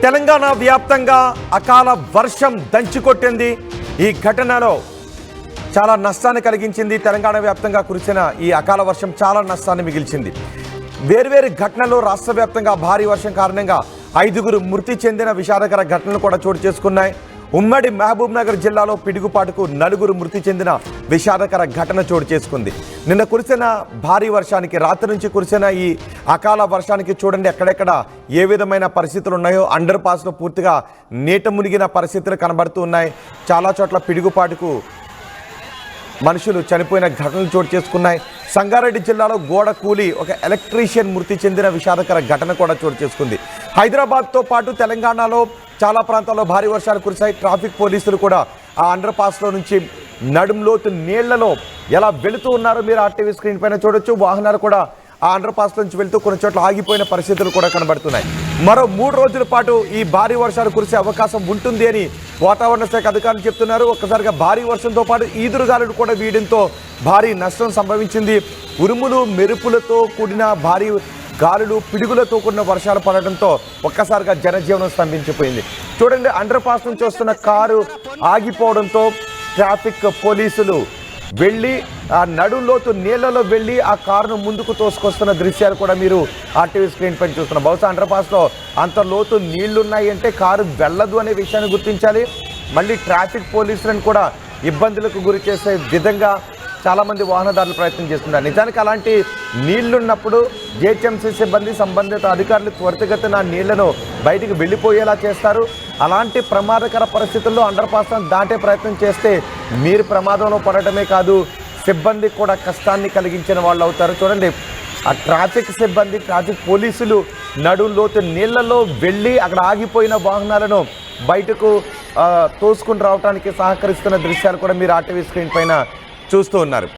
తెలంగాణ వ్యాప్తంగా అకాల వర్షం దంచుకొట్టింది. ఈ ఘటనలో చాలా నష్టాన్ని కలిగించింది. తెలంగాణ వ్యాప్తంగా కురిసిన ఈ అకాల వర్షం చాలా నష్టాన్ని మిగిల్చింది. వేర్వేరు ఘటనలు రాష్ట్ర వ్యాప్తంగా భారీ వర్షం కారణంగా 5గురు మృతి చెందిన విషాదకర ఘటనలు కూడా చోటు చేసుకున్నాయి. ఉమ్మడి మహబూబ్ నగర్ జిల్లాలో పిడుగుపాటుకు 4 మృతి చెందిన విషాదకర ఘటన చోటు చేసుకుంది. నిన్న కురిసిన భారీ వర్షానికి, రాత్రి నుంచి కురిసిన ఈ అకాల వర్షానికి చూడండి ఎక్కడెక్కడ ఏ విధమైన పరిస్థితులు ఉన్నాయో. అండర్ పాస్లో పూర్తిగా నీట మునిగిన పరిస్థితులు కనబడుతూ ఉన్నాయి. చాలా చోట్ల పిడుగుపాటుకు మనుషులు చనిపోయిన ఘటనలు చోటు చేసుకున్నాయి. సంగారెడ్డి జిల్లాలో గోడ కూలి ఒక ఎలక్ట్రీషియన్ మృతి చెందిన విషాదకర ఘటన కూడా చోటు చేసుకుంది. హైదరాబాద్తో పాటు తెలంగాణలో చాలా ప్రాంతాల్లో భారీ వర్షాలు కురిశాయి. ట్రాఫిక్ పోలీసులు కూడా ఆ అండర్ పాస్లో నుంచి నడుంలోతు నీళ్లలో ఎలా వెళుతూ ఉన్నారో మీరు ఆర్టీవీ స్క్రీన్ పైన చూడొచ్చు. వాహనాలు కూడా ఆ అండర్ పాస్ నుంచి వెళ్తూ కొన్ని చోట్ల ఆగిపోయిన పరిస్థితులు కూడా కనబడుతున్నాయి. మరో 3 రోజుల పాటు ఈ భారీ వర్షాలు కురిసే అవకాశం ఉంటుంది అని వాతావరణ శాఖ అధికారులు చెప్తున్నారు. ఒక్కసారిగా భారీ వర్షంతో పాటు ఈదురుగాలులు కూడా వీయడంతో భారీ నష్టం సంభవించింది. ఉరుములు మెరుపులతో కూడిన భారీ గాలులు, పిడుగులతో కూడిన వర్షాలు పడడంతో ఒక్కసారిగా జనజీవనం స్తంభించిపోయింది. చూడండి, అండర్ పాస్ నుంచి వస్తున్న కారు ఆగిపోవడంతో ట్రాఫిక్ పోలీసులు వెళ్ళి ఆ నడుంలోతు నీళ్లలో వెళ్ళి ఆ కారును ముందుకు తోసుకొస్తున్న దృశ్యాలు కూడా మీరు ఆర్టీవీ స్క్రీన్ పైన చూస్తున్నారు. బహుశా అండర్ పాస్లో అంత లోతు నీళ్లున్నాయి అంటే కారు వెళ్ళదు అనే విషయాన్ని గుర్తించాలి. మళ్ళీ ట్రాఫిక్ పోలీసులను కూడా ఇబ్బందులకు గురి చేసే విధంగా చాలామంది వాహనదారులు ప్రయత్నం చేస్తున్నారు. నిజానికి అలాంటి నీళ్లున్నప్పుడు జిహెచ్ఎంసీ సిబ్బంది, సంబంధిత అధికారులు త్వరితగతిన నీళ్లను బయటికి వెళ్ళిపోయేలా చేస్తారు. అలాంటి ప్రమాదకర పరిస్థితుల్లో అండర్ పాస్ను దాటే ప్రయత్నం చేస్తే మీరు ప్రమాదంలో పడటమే కాదు, సిబ్బంది కూడా కష్టాన్ని కలిగించిన వాళ్ళు అవుతారు. చూడండి, ఆ ట్రాఫిక్ సిబ్బంది, ట్రాఫిక్ పోలీసులు నడుంలోతు నీళ్లలో వెళ్ళి అక్కడ ఆగిపోయిన వాహనాలను బయటకు తోసుకుని రావడానికి సహకరిస్తున్న దృశ్యాలు కూడా మీరు ఆర్టీవీ స్క్రీన్ పైన చూస్తూ ఉన్నారు.